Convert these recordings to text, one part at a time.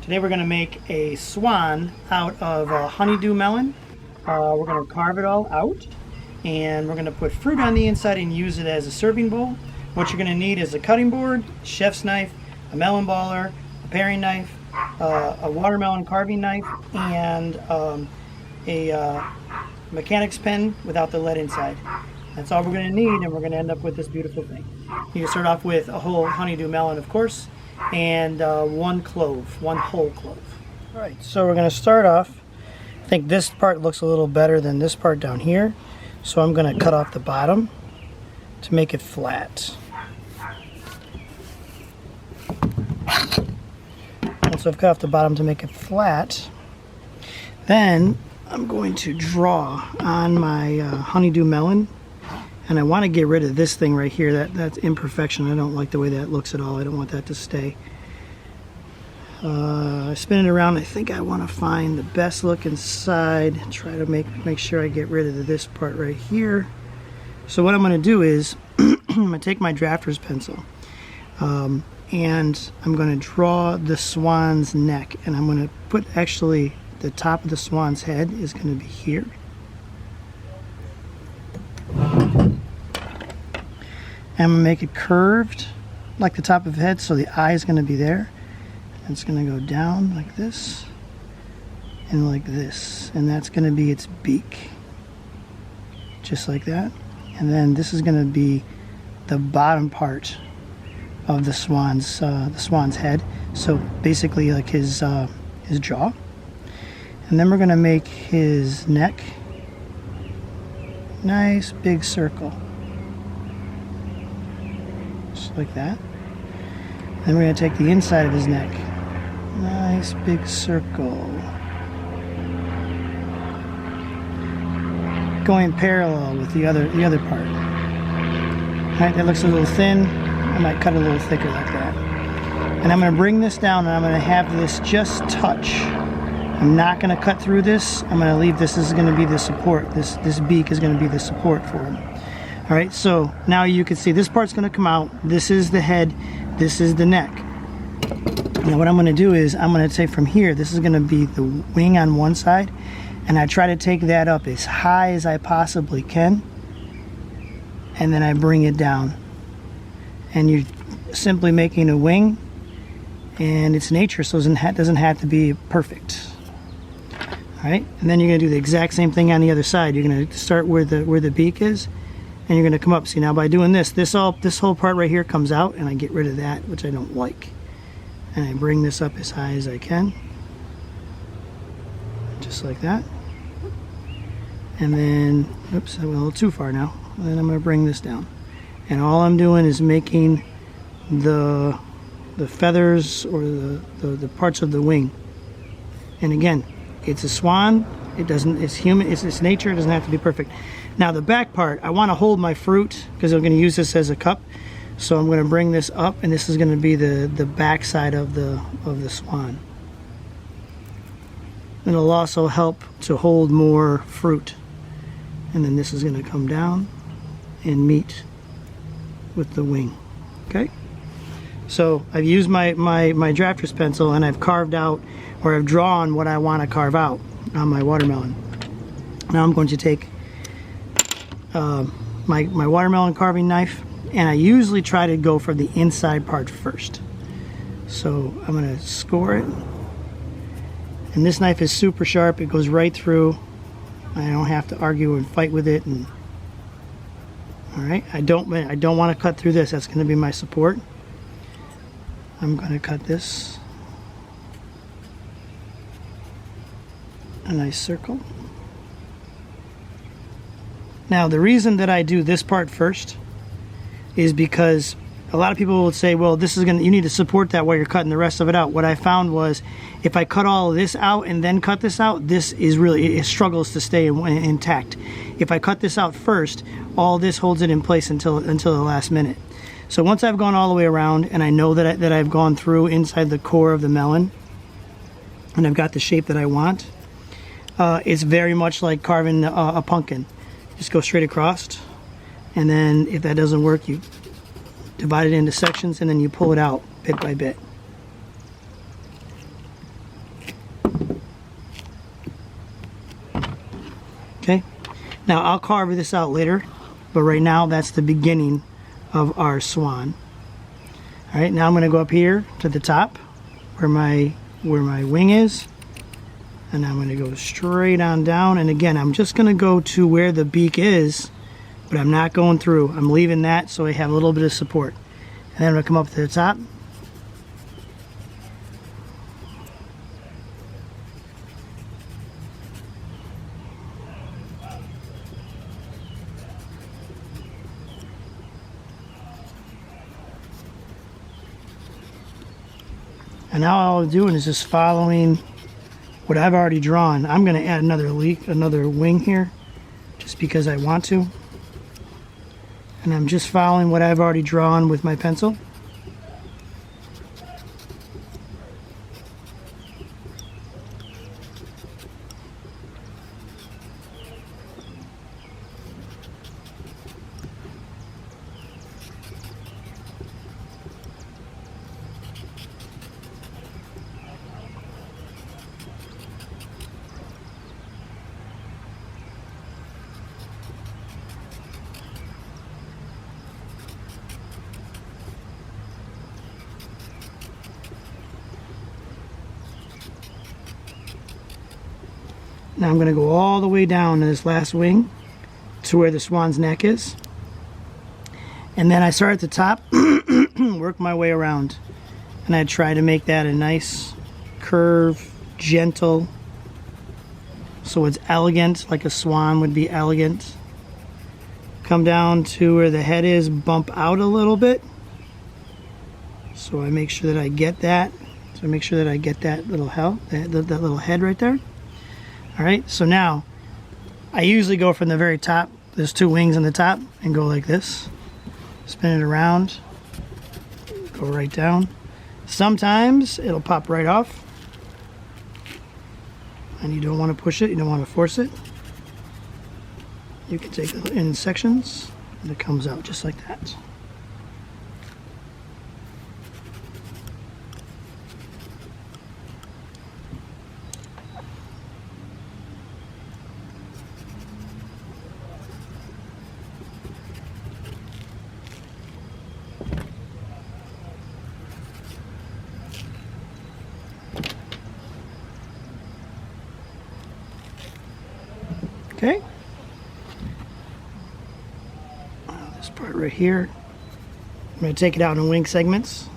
Today we're going to make a swan out of a honeydew melon. We're going to carve it all out, and we're going to put fruit on the inside and use it as a serving bowl. What you're going to need is a cutting board, chef's knife, a melon baller, a paring knife, a watermelon carving knife, and a mechanic's pen without the lead inside. That's all we're going to need, and we're going to end up with this beautiful thing. You can start off with a whole honeydew melon, of course, and one whole clove. All right, so we're going to start off. I think this part looks a little better than this part down here, so I'm going to cut off the bottom to make it flat. Once I've cut off the bottom to make it flat, then I'm going to draw on my honeydew melon, and I want to get rid of this thing right here. That's imperfection. I don't like the way that looks at all. I don't want that to stay. I spin it around. I think I want to find the best looking side. Try to make sure I get rid of this part right here. So what I'm going to do is I'm going to take my drafter's pencil, and I'm going to draw the swan's neck, and I'm going to put actually the top of the swan's head is going to be here. I'm going to make it curved like the top of the head, so the eye is going to be there. And it's going to go down like this and like this, and that's going to be its beak, just like that. And then this is going to be the bottom part of the swan's head, so basically like his jaw. And then we're going to make his neck nice big circle, just like that. Then we're going to take the inside of his neck, nice big circle, going parallel with the other part. All right, that looks a little thin. I might cut it a little thicker like that. And I'm going to bring this down, and I'm going to have this just touch. I'm not going to cut through this. I'm going to leave this. This is going to be the support. This beak is going to be the support for him. All right, so now you can see this part's going to come out. This is the head. This is the neck. Now what I'm going to do is I'm going to take from here, this is going to be the wing on one side, and I try to take that up as high as I possibly can, and then I bring it down. And you're simply making a wing, and it's nature, so it doesn't have to be perfect. All right, and then you're going to do the exact same thing on the other side. You're going to start where the beak is, and you're going to come up. See, now by doing this whole part right here comes out, and I get rid of that, which I don't like. And I bring this up as high as I can, just like that. And then, oops, I went a little too far now. And then I'm going to bring this down. And all I'm doing is making the feathers or the parts of the wing. And again, it's a swan. It's human. It's nature. It doesn't have to be perfect. Now the back part, I want to hold my fruit because I'm going to use this as a cup. So I'm going to bring this up, and this is going to be the back side of the swan. And it'll also help to hold more fruit. And then this is going to come down and meet with the wing. Okay? So I've used my drafter's pencil, and I've carved out, or I've drawn what I want to carve out on my watermelon. Now I'm going to take my watermelon carving knife, and I usually try to go for the inside part first. So I'm going to score it. And this knife is super sharp. It goes right through. I don't have to argue and fight with it. And all right, I don't want to cut through this. That's going to be my support. I'm going to cut this a nice circle. Now the reason that I do this part first is because a lot of people will say, well, you need to support that while you're cutting the rest of it out. What I found was if I cut all of this out and then cut this out, it struggles to stay intact. If I cut this out first, all this holds it in place until the last minute. So once I've gone all the way around, and I know that I've gone through inside the core of the melon, and I've got the shape that I want, it's very much like carving a pumpkin. Just go straight across, and then if that doesn't work, you divide it into sections, and then you pull it out bit by bit. Okay, now I'll carve this out later, but right now that's the beginning of our swan. All right, now I'm going to go up here to the top where my wing is, and I'm going to go straight on down. And again, I'm just going to go to where the beak is, but I'm not going through. I'm leaving that so I have a little bit of support. And then I'm going to come up to the top. And now all I'm doing is just following what I've already drawn. I'm going to add another wing here, just because I want to. And I'm just following what I've already drawn with my pencil. Now I'm going to go all the way down to this last wing to where the swan's neck is. And then I start at the top, work my way around. And I try to make that a nice curve, gentle, so it's elegant, like a swan would be elegant. Come down to where the head is, bump out a little bit. So I make sure that I get that. So I make sure that I get that little that little head right there. All right, so now I usually go from the very top. There's two wings on the top, and go like this. Spin it around, go right down. Sometimes it'll pop right off, and you don't want to push it, you don't want to force it. You can take it in sections, and it comes out just like that. Okay. This part right here, I'm going to take it out in wing segments.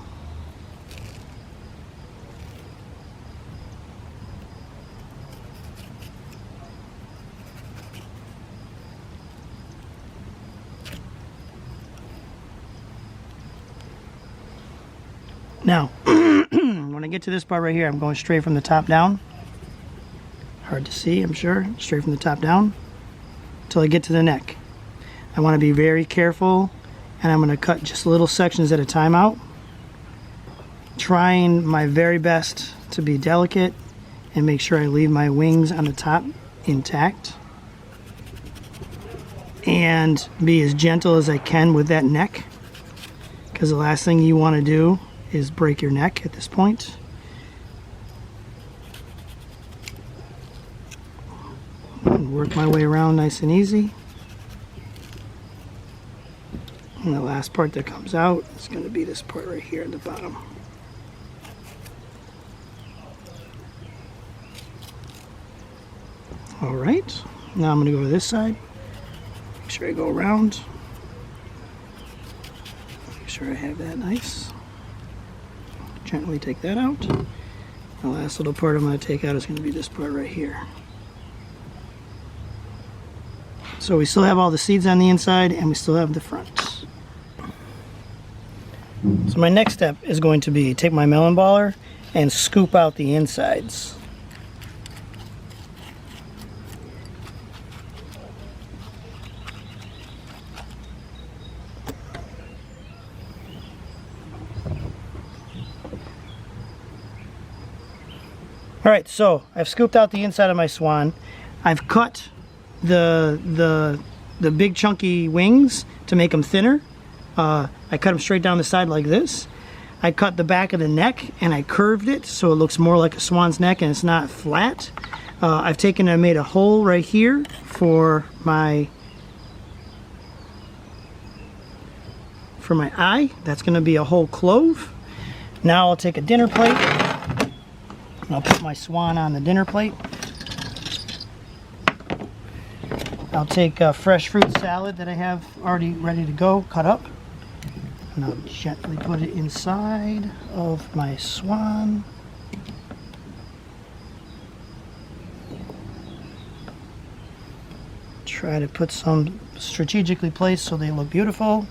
Now, when I get to this part right here, I'm going straight from the top down. Hard to see, I'm sure. Straight from the top down until I get to the neck. I want to be very careful, and I'm going to cut just little sections at a time out, trying my very best to be delicate and make sure I leave my wings on the top intact and be as gentle as I can with that neck, because the last thing you want to do is break your neck at this point. Work my way around nice and easy. And the last part that comes out is going to be this part right here at the bottom. All right, now I'm going to go to this side. Make sure I go around. Make sure I have that nice. Gently take that out. The last little part I'm going to take out is going to be this part right here. So we still have all the seeds on the inside, and we still have the front. So my next step is going to be take my melon baller and scoop out the insides. All right, so I've scooped out the inside of my swan. I've cut the big chunky wings to make them thinner. I cut them straight down the side like this. I cut the back of the neck and I curved it so it looks more like a swan's neck and it's not flat. I've taken and made a hole right here for my eye. That's going to be a whole clove. Now I'll take a dinner plate and I'll put my swan on the dinner plate. I'll take a fresh fruit salad that I have already ready to go, cut up, and I'll gently put it inside of my swan. Try to put some strategically placed so they look beautiful.